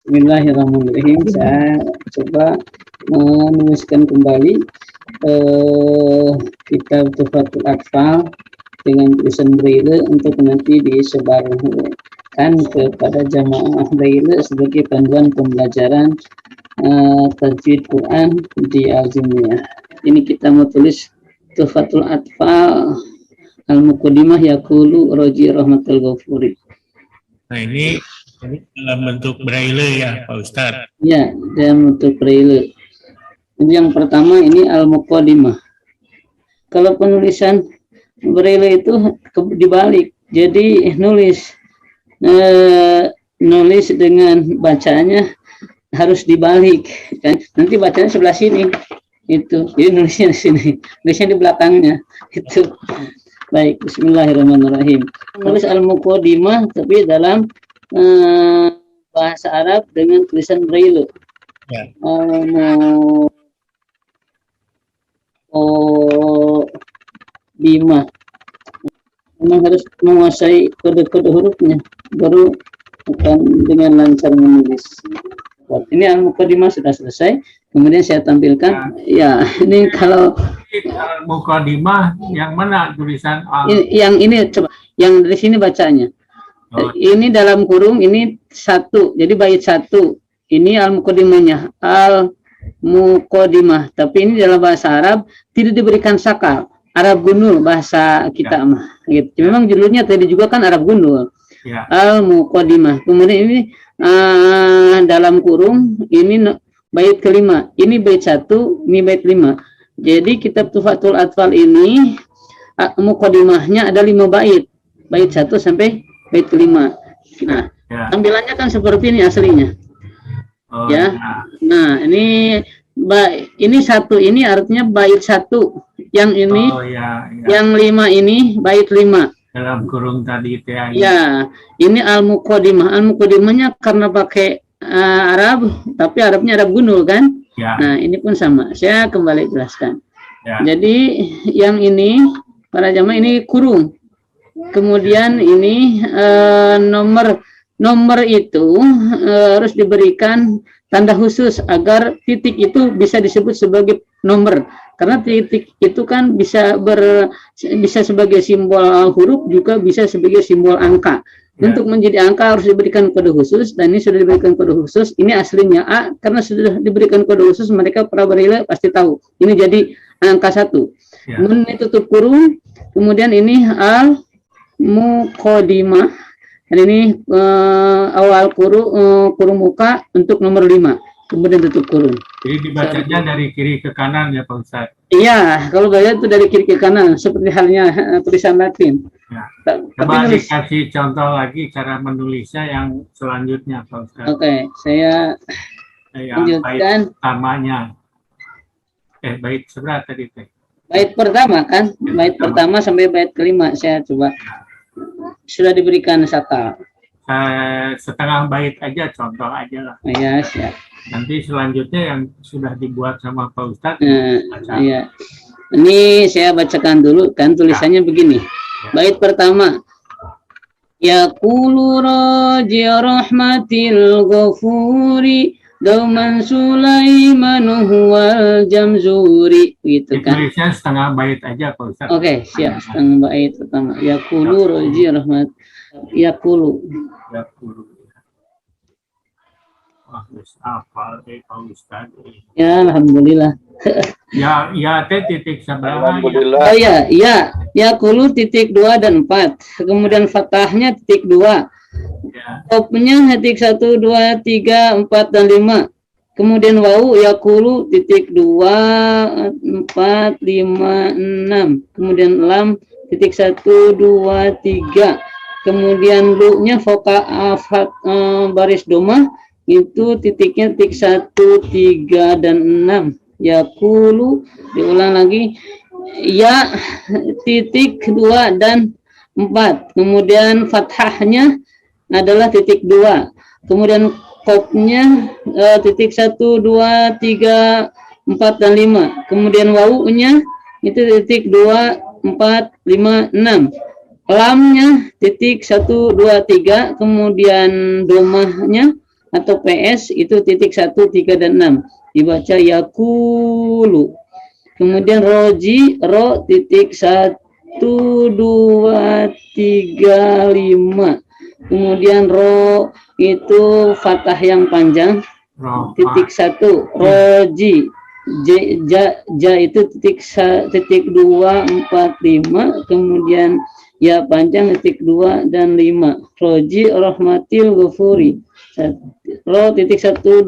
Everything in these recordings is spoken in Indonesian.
Bismillahirrahmanirrahim. Saya coba menuliskan kembali kitab Tuhfatul Atfal dengan tulisan Braille untuk nanti disebarkan kepada jamaah Braille sebagai panduan pembelajaran tajwid Quran di Al-Jumiyah. Ini kita mau tulis Tuhfatul Atfal Al-Muqaddimah Yaqulu Roji Rahmatul Ghafuri. Nah ini dalam bentuk Braille ya Pak Ustadz? Ya, dalam bentuk Braille. Jadi yang pertama ini Al-Muqaddimah. Kalau penulisan Braille itu dibalik, jadi nulis dengan bacanya harus dibalik, kan? Nanti bacanya sebelah sini, itu. Jadi nulisnya di sini, nulisnya di belakangnya, itu. Baik, Bismillahirrahmanirrahim. Nulis Al-Muqaddimah tapi dalam bahasa Arab dengan tulisan Braille. Ya. Al-Muqaddimah. Memang harus menguasai kode-kode hurufnya, baru akan dengan lancar menulis. Ini Al-Muqaddimah sudah selesai. Kemudian saya tampilkan. Ya, ini kalau Al-Muqaddimah yang mana tulisan yang ini coba, yang dari sini bacanya. Ini dalam kurung, ini satu, jadi bait satu. Ini Al-Muqaddimahnya, Al-Muqaddimah. Tapi ini dalam bahasa Arab tidak diberikan sakal. Arab Gundul bahasa kita mah. Gitu. Memang judulnya tadi juga kan Arab Gundul. Ya. Al-Muqaddimah. Kemudian ini dalam kurung, ini bait kelima. Ini bait satu, ini bait lima. Jadi kitab Tuhfatul Atfal ini Muqaddimahnya ada 5 bait. Bait 1 sampai bait kelima. Nah, tampilannya kan seperti ini aslinya. Ya. Nah, ini satu, ini artinya bait 1. Yang ini yang 5 ini bait 5. Dalam kurung tadi itu ya. Ya, ini Al-Muqaddimah. Al-Muqaddimahnya karena pakai Arab, tapi Arabnya Arab Gundul kan? Ya. Nah, ini pun sama. Saya kembali jelaskan. Ya. Jadi yang ini para jamaah ini kurung. Kemudian ini nomor itu harus diberikan tanda khusus agar titik itu bisa disebut sebagai nomor. Karena titik itu kan bisa sebagai simbol huruf, juga bisa sebagai simbol angka. Ya. Untuk menjadi angka harus diberikan kode khusus, dan ini sudah diberikan kode khusus. Ini aslinya A, karena sudah diberikan kode khusus, mereka para Braille pasti tahu. Ini jadi angka 1. Ya. Kemudian ini tutup kurung, kemudian ini Al-Muqaddimah, dan ini awal kurung muka untuk nomor 5. Kemudian tutup kurung. Jadi dibacanya dari kiri ke kanan ya Pak Ustadz? Iya, kalau baca itu dari kiri ke kanan, seperti halnya tulisan Latin. Ya. Coba dikasih contoh lagi cara menulisnya yang selanjutnya Pak Ustadz. Oke, saya lanjutkan. Bait pertamanya. Bait seberapa tadi teh? Bait pertama kan? Bait pertama sampai bait kelima saya coba. Sudah diberikan sakal. Setengah bait aja, contoh aja lah. Iya, siap. Nanti selanjutnya yang sudah dibuat sama Pak Ustadz. Iya. Ini saya bacakan dulu kan tulisannya begini. Bait pertama. Yaqulu Raji Rahmatil Ghafuri Dauman Sulaiman huwal Jamzuri, gitu kan. Tulisnya setengah bait aja Pak Ustadz. Oke, siap. Setengah bait pertama. Yaqulu Raji Rahmat. Yaqulu. Ya, alhamdulillah. ya titik sebelah. Oh ya, Yaqulu titik 2 dan 4. Kemudian fathahnya titik 2. Topnya titik 1, 2, 3, 4 dan 5. Kemudian wau Yaqulu titik 2, 4, 5, 6. Kemudian lam titik 1, 2, 3. Kemudian lu-nya baris domah itu titiknya titik 1, 3 dan 6. Yaqulu, diulang lagi, ya titik 2 dan 4. Kemudian fathahnya adalah titik 2. Kemudian kopnya titik 1, 2, 3, 4 dan 5. Kemudian wawunya itu titik 2, 4, 5, 6. Lamnya titik 1, 2, 3. Kemudian domahnya atau PS itu titik 1, 3, dan 6 dibaca yakulu. Kemudian roji, ro titik 1, 2, 3, 5. Kemudian ro itu fathah yang panjang, titik 1, roji. Ja itu titik 2, 4, 5. Kemudian ya panjang titik 2 dan 5. Roji rahmatil ghafuri. Ro titik 1, 2,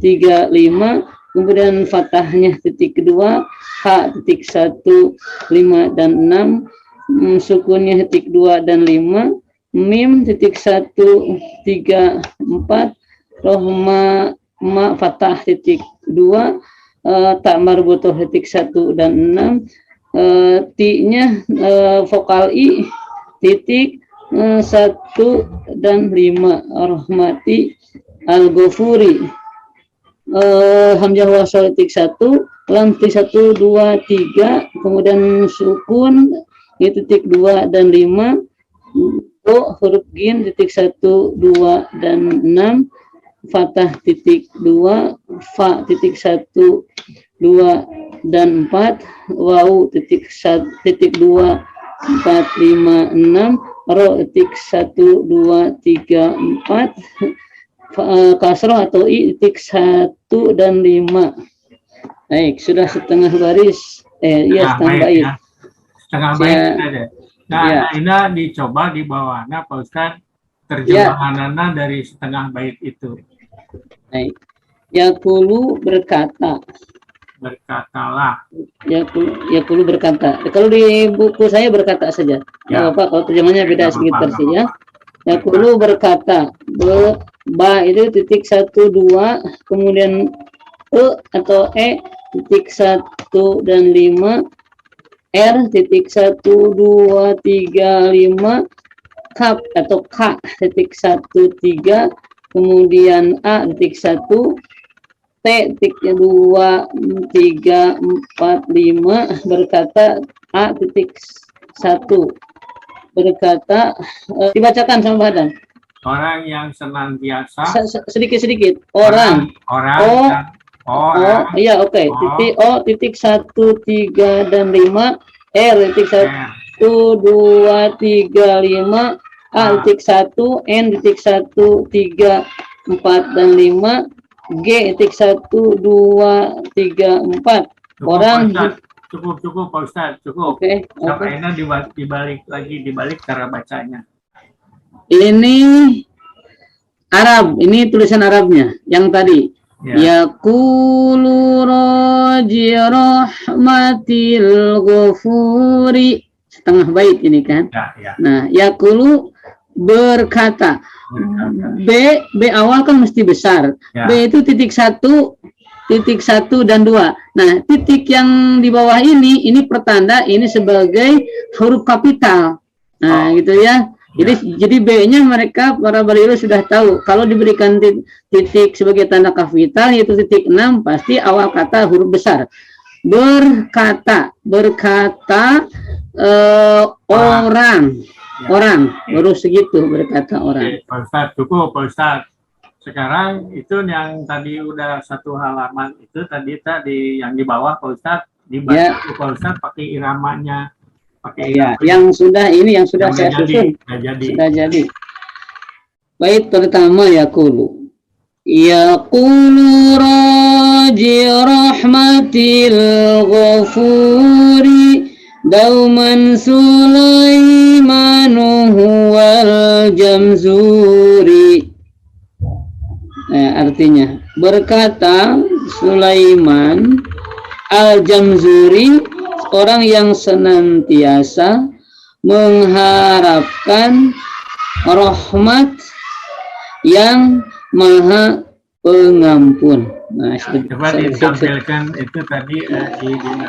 3, 5. Kemudian fathahnya titik 2, ha titik 1, 5, dan 6. Sukunnya titik 2 dan 5. Mim titik 1, 3, 4. Rohma ma fathah titik 2. Tak marbutoh titik 1 dan 6. Ti-nya vokal i titik 1 dan 5. Rahmati al-ghafuri. Hamzah wasal titik 1, lam titik 1, 2, 3. Kemudian sukun itu titik 2 dan 5. Huruf gin titik 1, 2, dan 6. Fathah titik 2, fa titik 1, 2, dan 4. Waw titik 1, titik 2, 4, 5, 6. Ro titik 1, 2, 3, 4. Kasroh atau i titik 1 dan 5. Baik, sudah setengah baris. Iya, setengah bait. Ya. Setengah bait aja. Nah, ya. Ini dicoba di bawahnya Pak Ustadz terjemahannya dari setengah bait itu. Baik. Yaqulu berkata. Berkatalah. Yaqulu berkata. Kalau di buku saya berkata saja. Ya. Apa kalau terjemahnya beda sekitar sih ya. Yaqulu berkata. Ba itu titik 1, 2. Kemudian atau titik 1 dan 5. R titik 1, 2, 3, 5. Kap atau K titik 1, 3. Kemudian A titik 1. T titik 2, 3, 4, 5. Berkata A titik 1. Berkata dibacakan sama badan. Orang yang senantiasa sedikit-sedikit. Orang. Iya, oke. Titik O titik 1, 3, dan 5. R titik 1, 2, 3, 5. A titik 1, N titik 1, 3, 4, dan 5. G titik 1, 2, 3, 4. Orang cukup Pak Ustadz, cukup. Sampai ini dibalik cara bacanya. Ini Arab, ini tulisan Arabnya yang tadi. Yaqulu raji rahmatil ghafuri. Setengah bait ini kan. Nah, yaqulu berkata. B awal kan mesti besar. B itu titik 1, titik 1 dan 2. Nah, titik yang di bawah ini pertanda ini sebagai huruf kapital. Nah, gitu ya. Jadi B-nya mereka para balighah sudah tahu. Kalau diberikan titik sebagai tanda kapital yaitu titik 6 pasti awal kata huruf besar. Berkata orang baru segitu berkata orang. Pak Ustadz, cukup Pak Ustadz. Sekarang itu yang tadi udah satu halaman itu tadi yang di bawah Pak Ustadz dibaca Pak Ustadz pakai iramanya. Yang sudah saya susun sudah jadi. Bait pertama yaqulu raji rahmatil ghafuri dauman Sulaimanu huwal jamzuri. Artinya berkata Sulaiman al-Jamzuri, orang yang senantiasa mengharapkan rahmat yang maha pengampun. Nah, coba ditampilkan itu tadi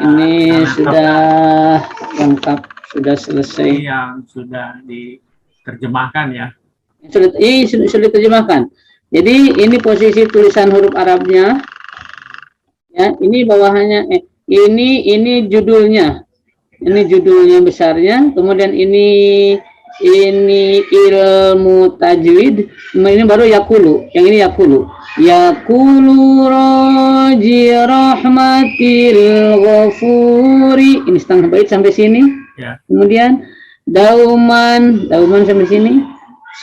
ini sudah lengkap, sudah selesai. Yang sudah diterjemahkan ya. Sudah diterjemahkan. Jadi ini posisi tulisan huruf Arabnya. Ya, ini bawahannya. Ini judulnya. Ini judulnya besarnya. Kemudian ini ini ilmu tajwid, ini baru yakulu, yang ini yakulu. Yakulu raji rahmatil ghafuri. Ini setengah bait sampai sini. Ya. Kemudian dauman sampai sini.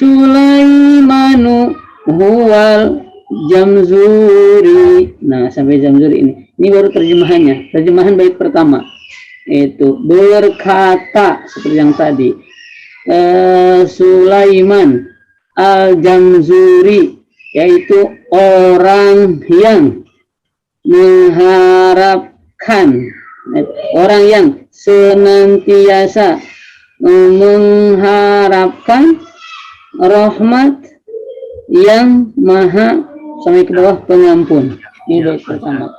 Sulaimanu huwal jamzuri. Nah, sampai jamzuri ini. Ini baru terjemahannya. Terjemahan bait pertama. Itu berkata seperti yang tadi. Sulaiman al-Jamzuri, yaitu orang yang mengharapkan, orang yang senantiasa mengharapkan rahmat yang maha sampai ke bawah pengampun. Ini bait pertama.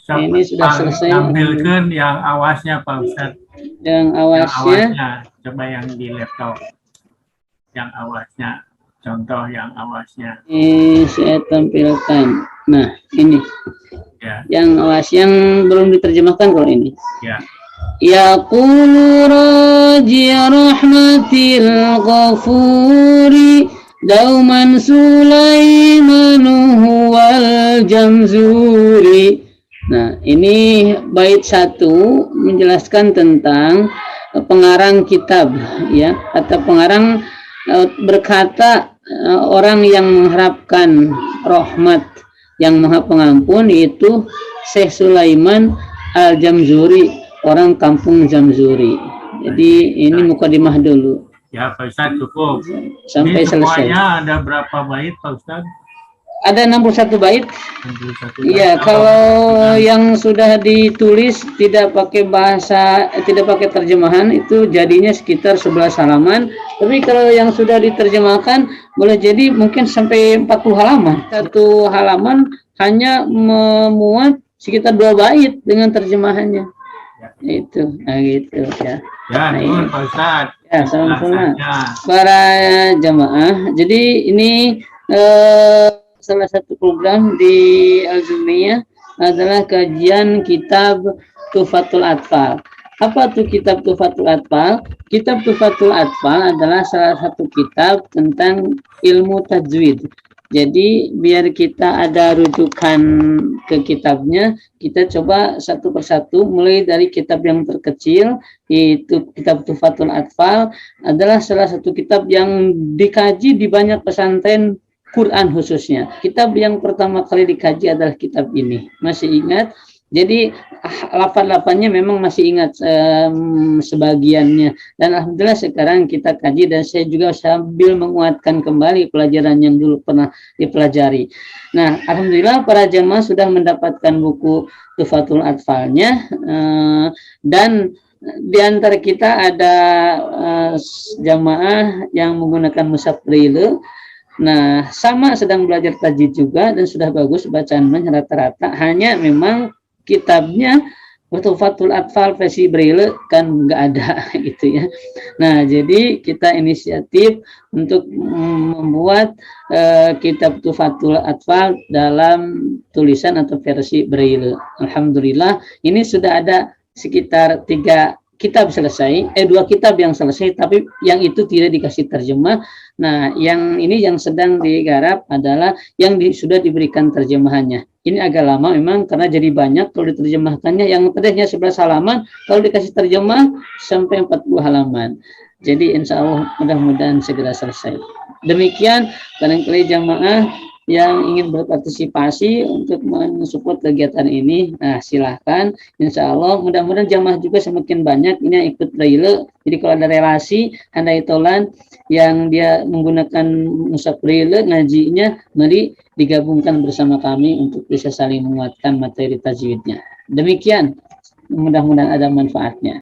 Ini sudah selesai. Tampilkan yang awasnya Pak Ustadz. Yang awasnya. Coba yang di laptop. Yang awasnya. Contoh yang awasnya. Ini saya tampilkan. Nah, ini. Ya. Yang awas yang belum diterjemahkan kalau ini. Ya. Yaqulu raji rahmatil ghafuri dauman Sulaimanu huwal jamzuri. Nah, ini bait 1 menjelaskan tentang pengarang kitab, ya. Kata pengarang berkata orang yang mengharapkan rahmat yang maha pengampun itu Syekh Sulaiman al-Jamzuri, orang kampung Jamzuri. Jadi ini mukadimah dulu. Ya, Pak Ustadz cukup. Sampai ini selesai. Semuanya ada berapa bait Pak Ustadz? Ada 61 bait. 61 Iya, kalau yang sudah ditulis tidak pakai bahasa, tidak pakai terjemahan itu jadinya sekitar 11 halaman. Tapi kalau yang sudah diterjemahkan boleh jadi mungkin sampai 40 halaman. Satu halaman hanya memuat sekitar 2 bait dengan terjemahannya. Ya. Itu, nah gitu ya. Ya, Nah, nun Pak Ustadz. Ya, sama-sama. Para jamaah, jadi ini salah satu program di Al-Jumniyah adalah kajian kitab Tuhfatul Atfal. Apa tuh kitab Tuhfatul Atfal? Kitab Tuhfatul Atfal adalah salah satu kitab tentang ilmu tajwid. Jadi biar kita ada rujukan ke kitabnya, kita coba satu persatu mulai dari kitab yang terkecil, yaitu kitab Tuhfatul Atfal adalah salah satu kitab yang dikaji di banyak pesantren Quran khususnya. Kitab yang pertama kali dikaji adalah kitab ini. Masih ingat? Jadi lafaz-lafaznya memang masih ingat sebagiannya. Dan alhamdulillah sekarang kita kaji dan saya juga sambil menguatkan kembali pelajaran yang dulu pernah dipelajari. Nah, alhamdulillah para jemaah sudah mendapatkan buku Tuhfatul Atfalnya dan di antara kita ada jamaah yang menggunakan mushaf Braille. Nah, sama sedang belajar tajwid juga dan sudah bagus bacaannya rata-rata. Hanya memang kitabnya Tuhfatul Atfal versi Braille kan nggak ada gitu ya. Nah, jadi kita inisiatif untuk membuat kitab Tuhfatul Atfal dalam tulisan atau versi Braille. Alhamdulillah, ini sudah ada sekitar 3 kitab selesai, 2 kitab yang selesai, tapi yang itu tidak dikasih terjemah. Nah, yang ini yang sedang digarap adalah yang sudah diberikan terjemahannya. Ini agak lama memang karena jadi banyak kalau diterjemahkannya. Yang tadinya 11 halaman, kalau dikasih terjemah sampai 40 halaman. Jadi insya Allah mudah-mudahan segera selesai. Demikian barangkali jamaah yang ingin berpartisipasi untuk mensupport kegiatan ini, nah silahkan. Insya Allah mudah-mudahan jamaah juga semakin banyak ini yang ikut Braille. Jadi kalau ada relasi handai tolan yang dia menggunakan mushaf Braille ngajinya, mari digabungkan bersama kami untuk bisa saling menguatkan materi tajwidnya. Demikian, mudah-mudahan ada manfaatnya.